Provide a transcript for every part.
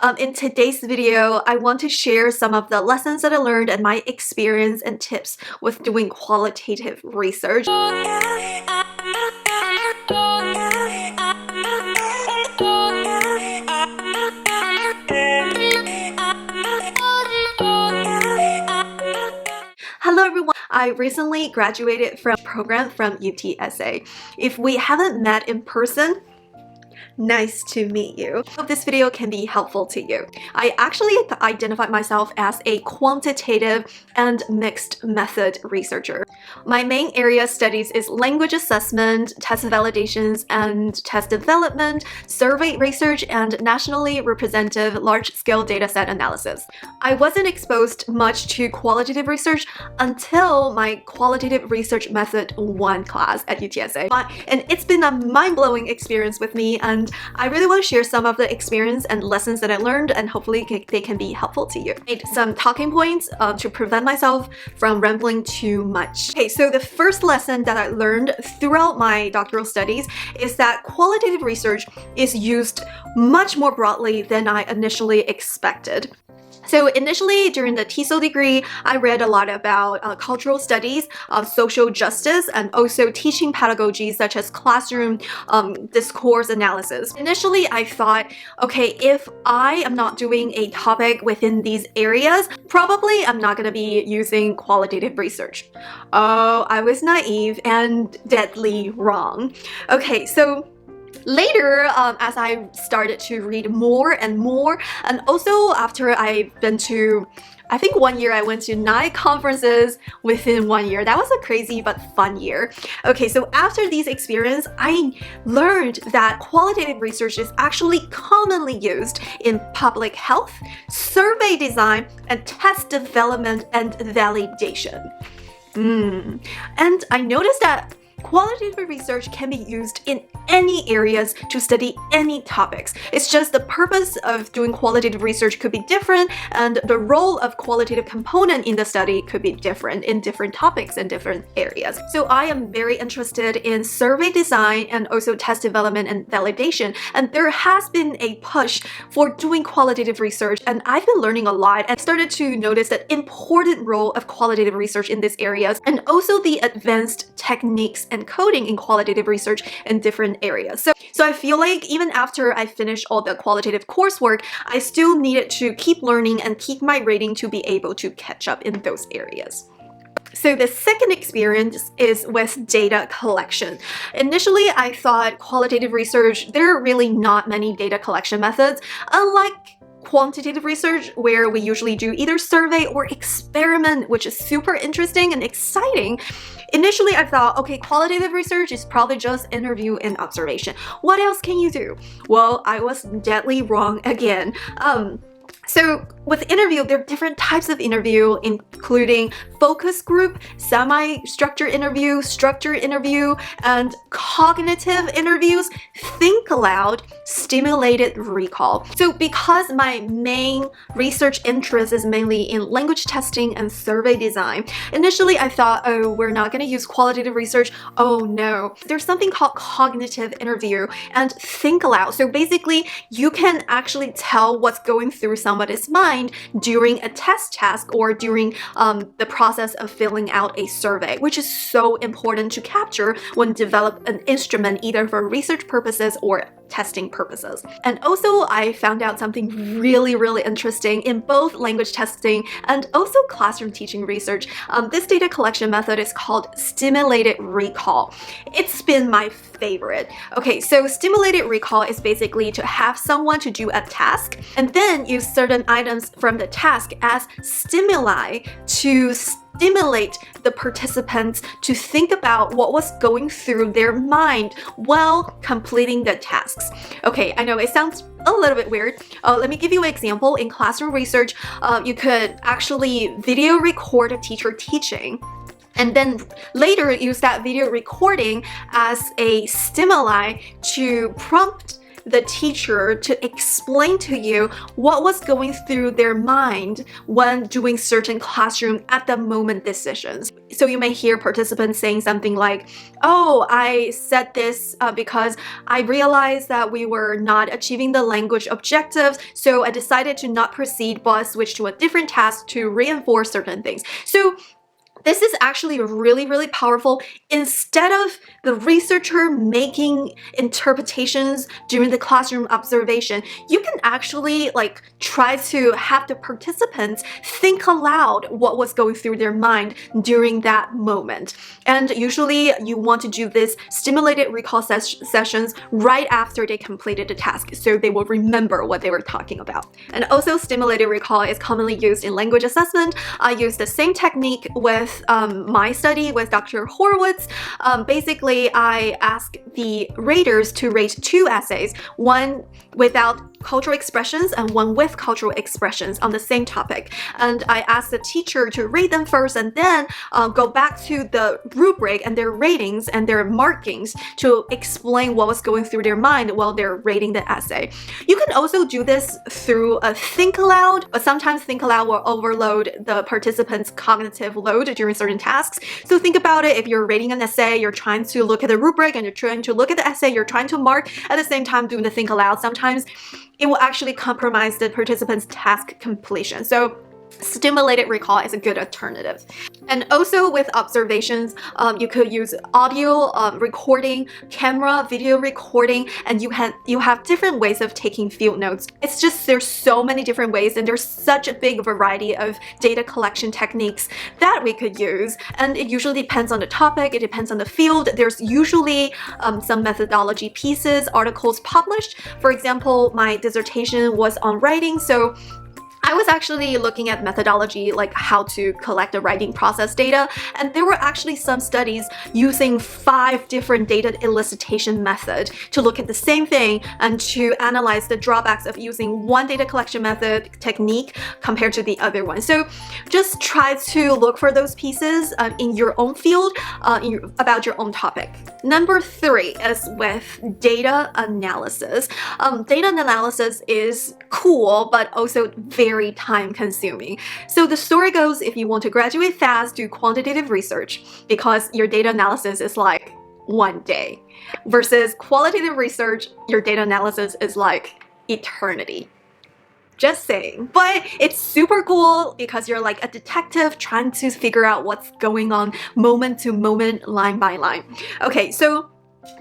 In today's video, I want to share some of the lessons that I learned and my experience and tips with doing qualitative research. Hello everyone, I recently graduated from a program from UTSA. If we haven't met in person, nice to meet you. I hope this video can be helpful to you. I actually identified myself as a quantitative and mixed method researcher. My main area of studies is language assessment, test validations and test development, survey research, and nationally representative large-scale dataset analysis. I wasn't exposed much to qualitative research until my Qualitative Research Method 1 class at UTSA. And it's been a mind-blowing experience with me, and I really want to share some of the experience and lessons that I learned, and hopefully they can be helpful to you. I made some talking points to prevent myself from rambling too much. Okay, so the first lesson that I learned throughout my doctoral studies is that qualitative research is used much more broadly than I initially expected. So initially, during the TESOL degree, I read a lot about cultural studies, social justice, and also teaching pedagogies such as classroom discourse analysis. Initially, I thought, okay, if I am not doing a topic within these areas, probably I'm not going to be using qualitative research. Oh, I was naive and deadly wrong. Okay, so later, as I started to read more and more, and also after I've been to, I think 1 year, I went to 9 conferences within 1 year. That was a crazy but fun year. Okay, so after these experiences, I learned that qualitative research is actually commonly used in public health, survey design, and test development and validation. And I noticed that qualitative research can be used in any areas to study any topics. It's just the purpose of doing qualitative research could be different, and the role of qualitative component in the study could be different in different topics and different areas. So I am very interested in survey design and also test development and validation, and there has been a push for doing qualitative research, and I've been learning a lot and started to notice that important role of qualitative research in these areas, and also the advanced techniques and coding in qualitative research in different areas. So I feel like even after I finished all the qualitative coursework, I still needed to keep learning and keep my rating to be able to catch up in those areas. So the second experience is with data collection. Initially, I thought qualitative research, there are really not many data collection methods, unlike quantitative research, where we usually do either survey or experiment, which is super interesting and exciting. Initially, I thought, okay, qualitative research is probably just interview and observation. What else can you do? Well, I was deadly wrong again. So with interview, there are different types of interview, including focus group, semi-structured interview, structured interview, and cognitive interviews, think aloud, stimulated recall. So because my main research interest is mainly in language testing and survey design, initially I thought, oh, we're not going to use qualitative research. Oh no, there's something called cognitive interview and think aloud. So basically, you can actually tell what's going through somebody's mind during a test task or during the process of filling out a survey, which is so important to capture when develop an instrument either for research purposes or testing purposes. And also, I found out something really, really interesting in both language testing and also classroom teaching research. This data collection method is called stimulated recall. It's been my favorite. Okay, so stimulated recall is basically to have someone to do a task and then use certain items from the task as stimuli to stimulate the participants to think about what was going through their mind while completing the tasks. Okay, I know it sounds a little bit weird. Let me give you an example. In classroom research, you could actually video record a teacher teaching, and then later use that video recording as a stimuli to prompt the teacher to explain to you what was going through their mind when doing certain classroom at the moment decisions. So you may hear participants saying something like, oh, I said this because I realized that we were not achieving the language objectives, so I decided to not proceed but switch to a different task to reinforce certain things. So this is actually really, really powerful. Instead of the researcher making interpretations during the classroom observation, you can actually try to have the participants think aloud what was going through their mind during that moment. And usually you want to do this stimulated recall sessions right after they completed the task, so they will remember what they were talking about. And also stimulated recall is commonly used in language assessment. I use the same technique with my study with Dr. Horowitz. Basically, I ask the raters to rate 2 essays, one without cultural expressions and one with cultural expressions on the same topic. And I ask the teacher to rate them first and then go back to the rubric and their ratings and their markings to explain what was going through their mind while they're rating the essay. You can also do this through a think aloud, but sometimes think aloud will overload the participants' cognitive load during certain tasks. So think about it. If you're rating an essay, you're trying to look at the rubric and you're trying to look at the essay, you're trying to mark at the same time doing the think aloud. Sometimes it will actually compromise the participant's task completion. So stimulated recall is a good alternative. And also with observations, you could use audio recording, camera, video recording, and you have different ways of taking field notes. It's just there's so many different ways, and there's such a big variety of data collection techniques that we could use. And it usually depends on the topic, it depends on the field. There's usually some methodology pieces, articles published. For example, my dissertation was on writing, so I was actually looking at methodology, like how to collect the writing process data, and there were actually some studies using 5 different data elicitation methods to look at the same thing and to analyze the drawbacks of using one data collection method technique compared to the other one. So just try to look for those pieces in your own field, about your own topic. Number 3 is with data analysis. Data analysis is cool, but also very time consuming. So the story goes, if you want to graduate fast, do quantitative research because your data analysis is like 1 day, versus qualitative research, your data analysis is like eternity. Just saying. But it's super cool because you're like a detective trying to figure out what's going on moment to moment, line by line. Okay, so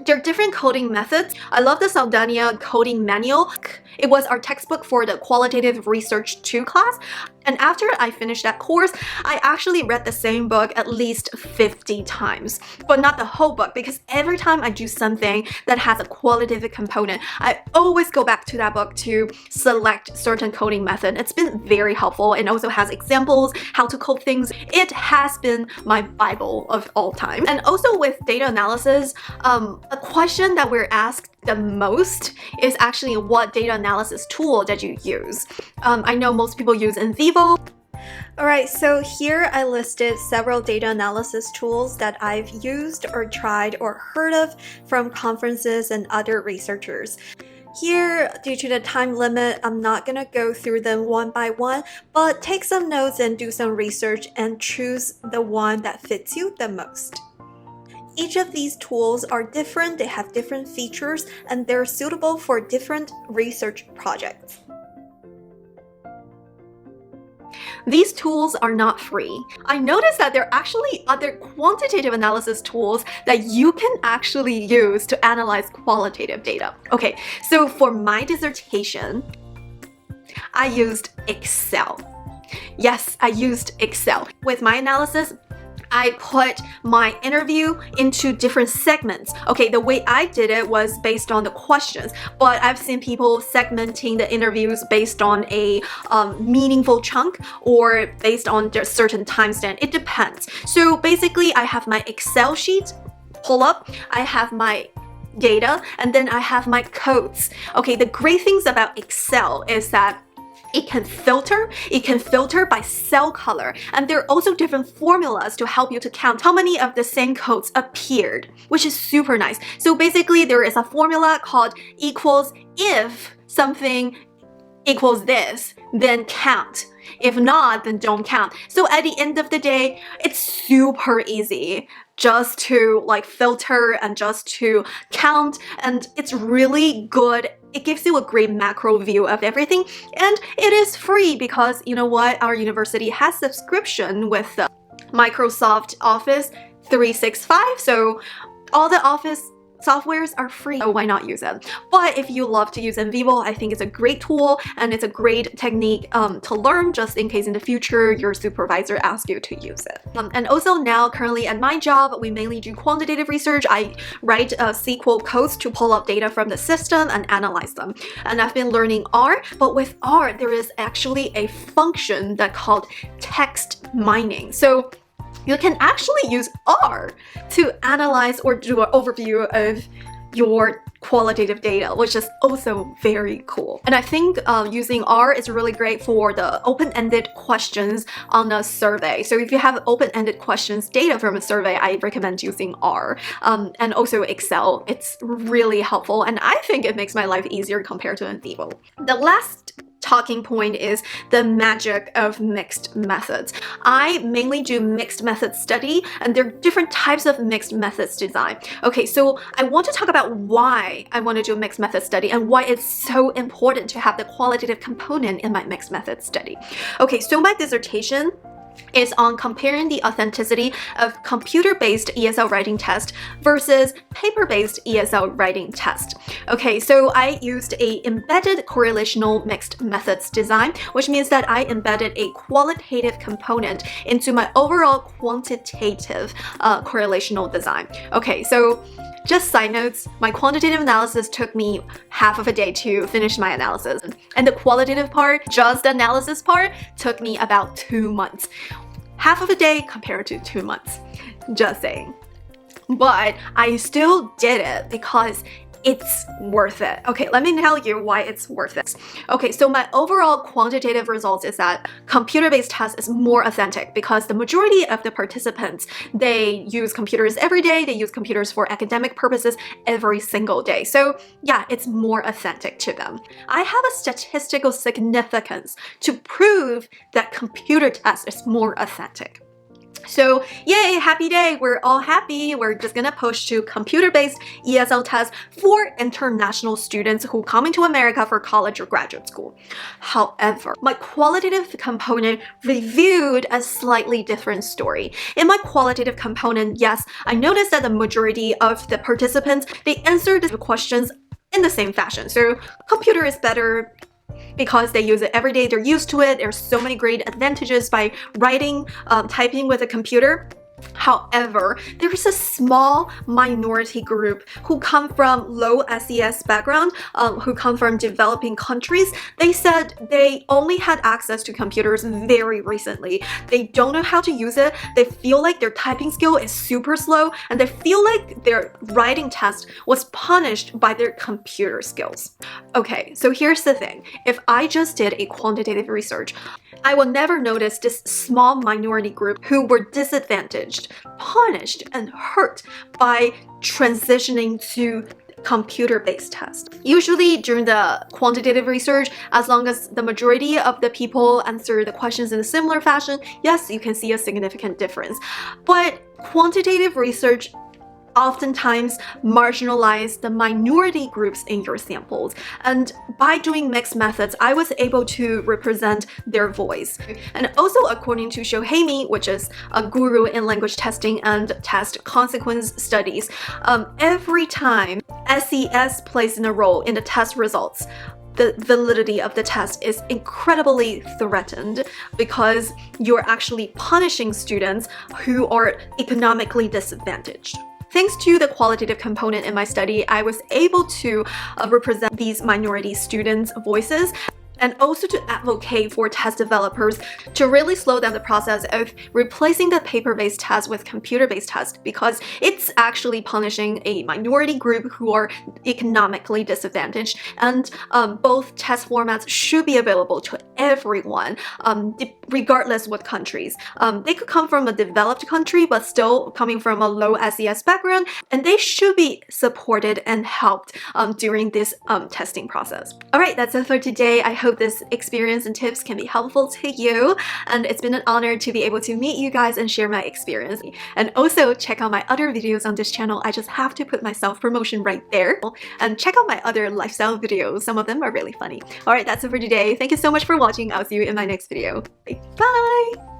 there are different coding methods. I love the Saldana coding manual. It was our textbook for the Qualitative Research 2 class. And after I finished that course, I actually read the same book at least 50 times. But not the whole book, because every time I do something that has a qualitative component, I always go back to that book to select certain coding method. It's been very helpful and also has examples, how to code things. It has been my Bible of all time. And also with data analysis, a question that we're asked the most is actually what data analysis tool that you use. I know most people use NVivo. Alright, so here I listed several data analysis tools that I've used or tried or heard of from conferences and other researchers. Here, due to the time limit, I'm not gonna go through them one by one, but take some notes and do some research and choose the one that fits you the most. Each of these tools are different, they have different features, and they're suitable for different research projects. These tools are not free. I noticed that there are actually other quantitative analysis tools that you can actually use to analyze qualitative data. Okay, so for my dissertation, I used Excel. Yes, I used Excel. With my analysis, I put my interview into different segments. Okay, the way I did it was based on the questions, but I've seen people segmenting the interviews based on a meaningful chunk or based on their certain timestamp. It depends. So basically, I have my Excel sheet pull up, I have my data, and then I have my codes. Okay, the great things about Excel is that it can filter by cell color, and there are also different formulas to help you to count how many of the same codes appeared, which is super nice. So basically there is a formula called equals if something equals this, then count. If not, then don't count. So at the end of the day, it's super easy just to like filter and just to count, and it's really good. It gives you a great macro view of everything, and it is free because you know what, our university has subscription with Microsoft Office 365, so all the Office softwares are free, so why not use it? But if you love to use NVivo, I think it's a great tool and it's a great technique to learn just in case in the future your supervisor asks you to use it. And also now, currently at my job, we mainly do quantitative research. I write SQL codes to pull up data from the system and analyze them. And I've been learning R, but with R, there is actually a function that's called text mining. So you can actually use R to analyze or do an overview of your qualitative data, which is also very cool. And I think using R is really great for the open-ended questions on a survey. So if you have open-ended questions data from a survey, I recommend using R. And also Excel. It's really helpful, and I think it makes my life easier compared to NVivo. The last talking point is the magic of mixed methods. I mainly do mixed method study, and there are different types of mixed methods design. Okay, so I want to talk about why I want to do a mixed method study and why it's so important to have the qualitative component in my mixed method study. Okay, so my dissertation is on comparing the authenticity of computer-based ESL writing test versus paper-based ESL writing test. Okay, so I used a embedded correlational mixed methods design, which means that I embedded a qualitative component into my overall quantitative correlational design. Okay, so just side notes, my quantitative analysis took me half of a day to finish my analysis. And the qualitative part, just the analysis part, took me about 2 months. Half of a day compared to 2 months. Just saying. But I still did it because it's worth it. Okay, let me tell you why it's worth it. Okay, so my overall quantitative results is that computer-based test is more authentic because the majority of the participants, they use computers every day, they use computers for academic purposes every single day. So yeah, it's more authentic to them. I have a statistical significance to prove that computer test is more authentic. So yay, happy day, we're all happy. We're just gonna push to computer-based ESL tests for international students who come into America for college or graduate school. However, my qualitative component reviewed a slightly different story. In my qualitative component, yes, I noticed that the majority of the participants, they answered the questions in the same fashion. So computer is better, because they use it every day, they're used to it. There's so many great advantages by writing, typing with a computer. However, there is a small minority group who come from low SES background, who come from developing countries. They said they only had access to computers very recently. They don't know how to use it. They feel like their typing skill is super slow, and they feel like their writing test was punished by their computer skills. Okay, so here's the thing. If I just did a quantitative research, I will never notice this small minority group who were disadvantaged, punished, and hurt by transitioning to computer-based tests. Usually during the quantitative research, as long as the majority of the people answer the questions in a similar fashion, yes, you can see a significant difference. But quantitative research oftentimes marginalize the minority groups in your samples. And by doing mixed methods, I was able to represent their voice. And also, according to Shohei, which is a guru in language testing and test consequence studies, every time SES plays in a role in the test results, the validity of the test is incredibly threatened because you're actually punishing students who are economically disadvantaged. Thanks to the qualitative component in my study, I was able to represent these minority students' voices. and also to advocate for test developers to really slow down the process of replacing the paper-based test with computer-based test, because it's actually punishing a minority group who are economically disadvantaged. And both test formats should be available to everyone, regardless what countries. They could come from a developed country but still coming from a low SES background, and they should be supported and helped during this testing process. Alright, that's it for today. I hope this experience and tips can be helpful to you, and it's been an honor to be able to meet you guys and share my experience. And also check out my other videos on this channel. I just have to put my self-promotion right there. And check out my other lifestyle videos. Some of them are really funny. Alright, that's it for today. Thank you so much for watching. I'll see you in my next video. Bye!